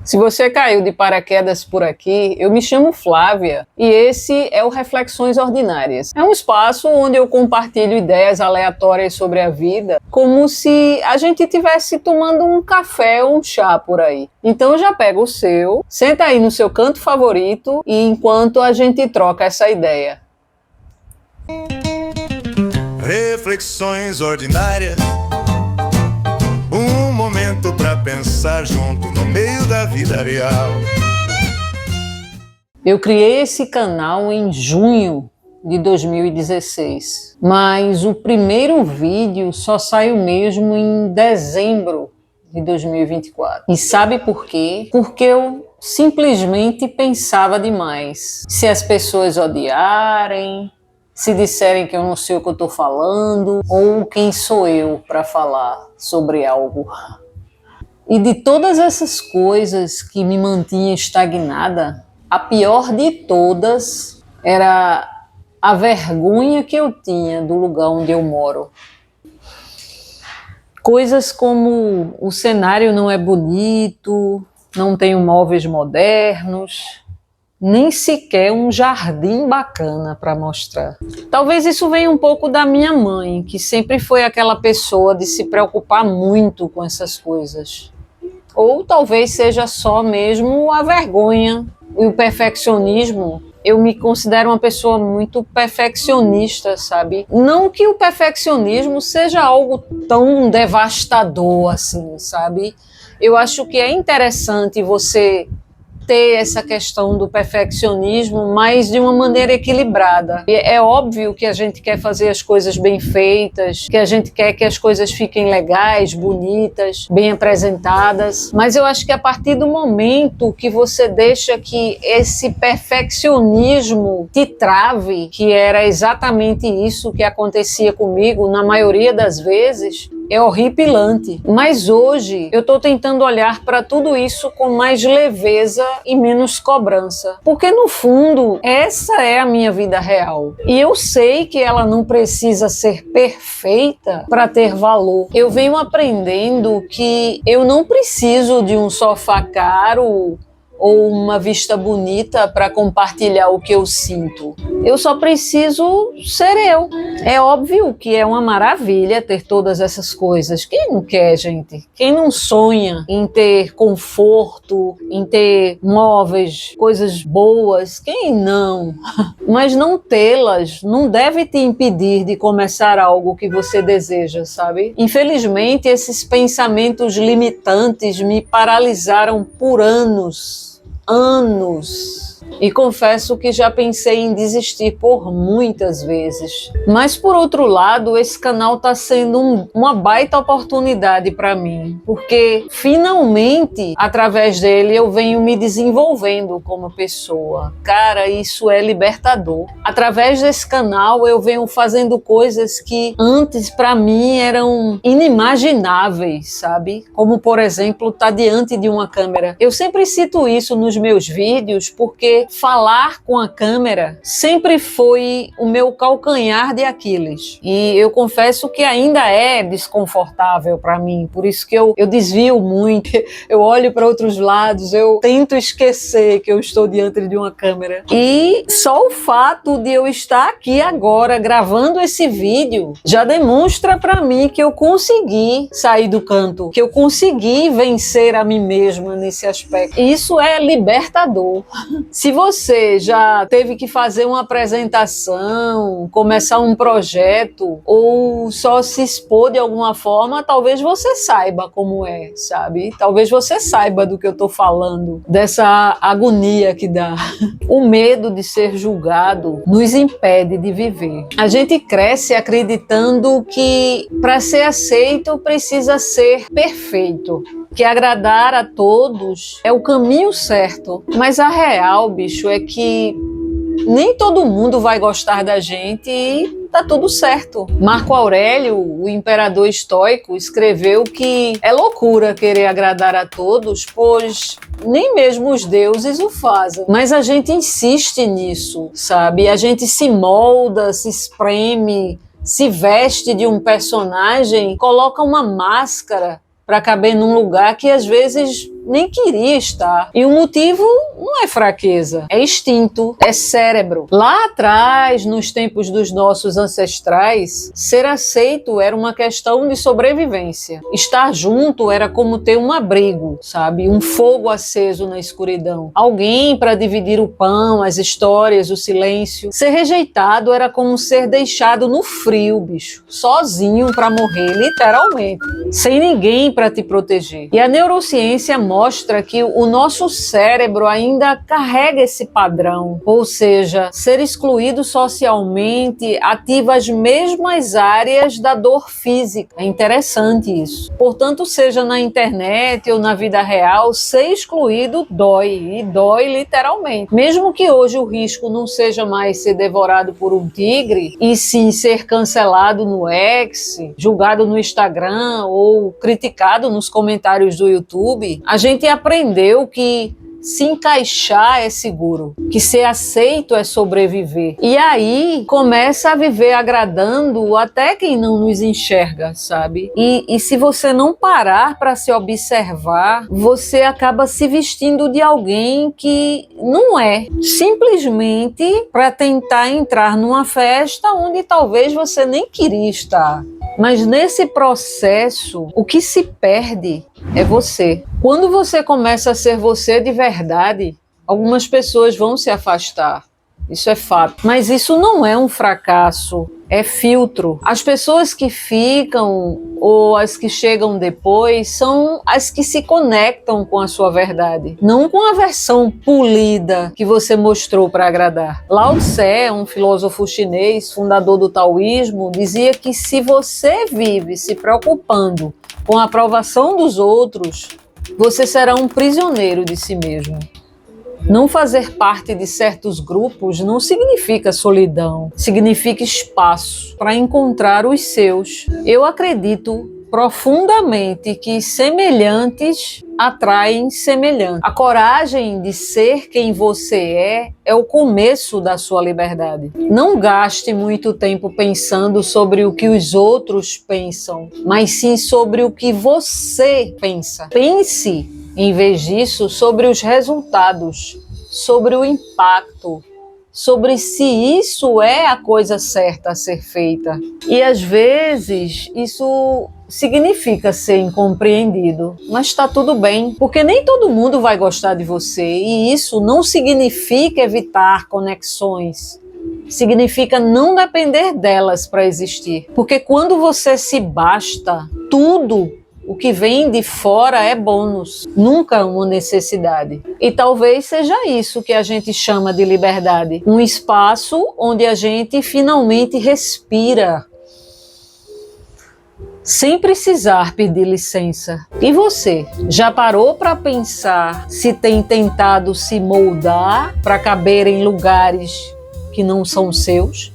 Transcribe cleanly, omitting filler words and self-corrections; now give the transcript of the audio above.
Se você caiu de paraquedas por aqui, eu me chamo Flávia e esse é o Reflexões Ordinárias. É um espaço onde eu compartilho ideias aleatórias sobre a vida, como se a gente estivesse tomando um café ou um chá por aí. Então já pega o seu, senta aí no seu canto favorito e enquanto a gente troca essa ideia. Reflexões ordinárias, um momento pra pensar junto no meio da vida real. Eu criei esse canal em junho de 2016, mas o primeiro vídeo só saiu mesmo em dezembro de 2024. E sabe por quê? Porque eu simplesmente pensava demais. Se as pessoas odiarem, se disserem que eu não sei o que eu estou falando, ou quem sou eu para falar sobre algo. E de todas essas coisas que me mantinha estagnada, a pior de todas era a vergonha que eu tinha do lugar onde eu moro. Coisas como o cenário não é bonito, não tenho móveis modernos, nem sequer um jardim bacana para mostrar. Talvez isso venha um pouco da minha mãe, que sempre foi aquela pessoa de se preocupar muito com essas coisas. Ou talvez seja só mesmo a vergonha e o perfeccionismo. Eu me considero uma pessoa muito perfeccionista, sabe? Não que o perfeccionismo seja algo tão devastador assim, sabe? Eu acho que é interessante você ter essa questão do perfeccionismo, mas de uma maneira equilibrada. É óbvio que a gente quer fazer as coisas bem feitas, que a gente quer que as coisas fiquem legais, bonitas, bem apresentadas, mas eu acho que a partir do momento que você deixa que esse perfeccionismo te trave, que era exatamente isso que acontecia comigo na maioria das vezes, é horripilante. Mas hoje eu estou tentando olhar para tudo isso com mais leveza e menos cobrança. Porque no fundo, essa é a minha vida real. E eu sei que ela não precisa ser perfeita para ter valor. Eu venho aprendendo que eu não preciso de um sofá caro ou uma vista bonita para compartilhar o que eu sinto. Eu só preciso ser eu. É óbvio que é uma maravilha ter todas essas coisas. Quem não quer, gente? Quem não sonha em ter conforto, em ter móveis, coisas boas? Quem não? Mas não tê-las não deve te impedir de começar algo que você deseja, sabe? Infelizmente, esses pensamentos limitantes me paralisaram por anos. E confesso que já pensei em desistir por muitas vezes. Mas por outro lado, esse canal está sendo uma baita oportunidade para mim, porque finalmente, através dele, eu venho me desenvolvendo como pessoa. Cara, isso é libertador. Através desse canal, eu venho fazendo coisas que antes para mim eram inimagináveis, sabe? Como, por exemplo, estar diante de uma câmera. Eu sempre cito isso nos meus vídeos porque falar com a câmera sempre foi o meu calcanhar de Aquiles. E eu confesso que ainda é desconfortável para mim, por isso que eu desvio muito, eu olho para outros lados, eu tento esquecer que eu estou diante de uma câmera. E só o fato de eu estar aqui agora gravando esse vídeo já demonstra para mim que eu consegui sair do canto, que eu consegui vencer a mim mesma nesse aspecto. E isso é libertador. Se você já teve que fazer uma apresentação, começar um projeto ou só se expor de alguma forma, talvez você saiba como é, sabe? Talvez você saiba do que eu tô falando, dessa agonia que dá. O medo de ser julgado nos impede de viver. A gente cresce acreditando que para ser aceito precisa ser perfeito, que agradar a todos é o caminho certo. Mas a real, bicho, é que nem todo mundo vai gostar da gente e tá tudo certo. Marco Aurélio, o imperador estoico, escreveu que é loucura querer agradar a todos, pois nem mesmo os deuses o fazem. Mas a gente insiste nisso, sabe? A gente se molda, se espreme, se veste de um personagem, coloca uma máscara para caber num lugar que às vezes nem queria estar. E o motivo não é fraqueza, é instinto, é cérebro. Lá atrás, nos tempos dos nossos ancestrais, ser aceito era uma questão de sobrevivência. Estar junto era como ter um abrigo, sabe? Um fogo aceso na escuridão. Alguém para dividir o pão, as histórias, o silêncio. Ser rejeitado era como ser deixado no frio, bicho. Sozinho para morrer, literalmente. Sem ninguém para te proteger. E a neurociência mostra que o nosso cérebro ainda carrega esse padrão, ou seja, ser excluído socialmente ativa as mesmas áreas da dor física. É interessante isso. Portanto, seja na internet ou na vida real, ser excluído dói, e dói literalmente. Mesmo que hoje o risco não seja mais ser devorado por um tigre, e sim ser cancelado no X, julgado no Instagram ou criticado nos comentários do YouTube, a gente aprendeu que se encaixar é seguro, que ser aceito é sobreviver. E aí começa a viver agradando até quem não nos enxerga, sabe? E se você não parar para se observar, você acaba se vestindo de alguém que não é, simplesmente para tentar entrar numa festa onde talvez você nem queria estar. Mas nesse processo, o que se perde é você. Quando você começa a ser você de verdade, algumas pessoas vão se afastar. Isso é fato. Mas isso não é um fracasso, é filtro. As pessoas que ficam ou as que chegam depois são as que se conectam com a sua verdade, não com a versão polida que você mostrou para agradar. Lao Tse, um filósofo chinês, fundador do taoísmo, dizia que se você vive se preocupando com a aprovação dos outros, você será um prisioneiro de si mesmo. Não fazer parte de certos grupos não significa solidão, significa espaço para encontrar os seus. Eu acredito profundamente que semelhantes atraem semelhantes. A coragem de ser quem você é o começo da sua liberdade. Não gaste muito tempo pensando sobre o que os outros pensam, mas sim sobre o que você pensa. Pense, em vez disso, sobre os resultados, sobre o impacto, sobre se isso é a coisa certa a ser feita. E às vezes isso significa ser incompreendido, mas está tudo bem, porque nem todo mundo vai gostar de você, e isso não significa evitar conexões. Significa não depender delas para existir. Porque quando você se basta, tudo o que vem de fora é bônus, nunca uma necessidade. E talvez seja isso que a gente chama de liberdade. Um espaço onde a gente finalmente respira, sem precisar pedir licença. E você, já parou para pensar se tem tentado se moldar para caber em lugares que não são seus?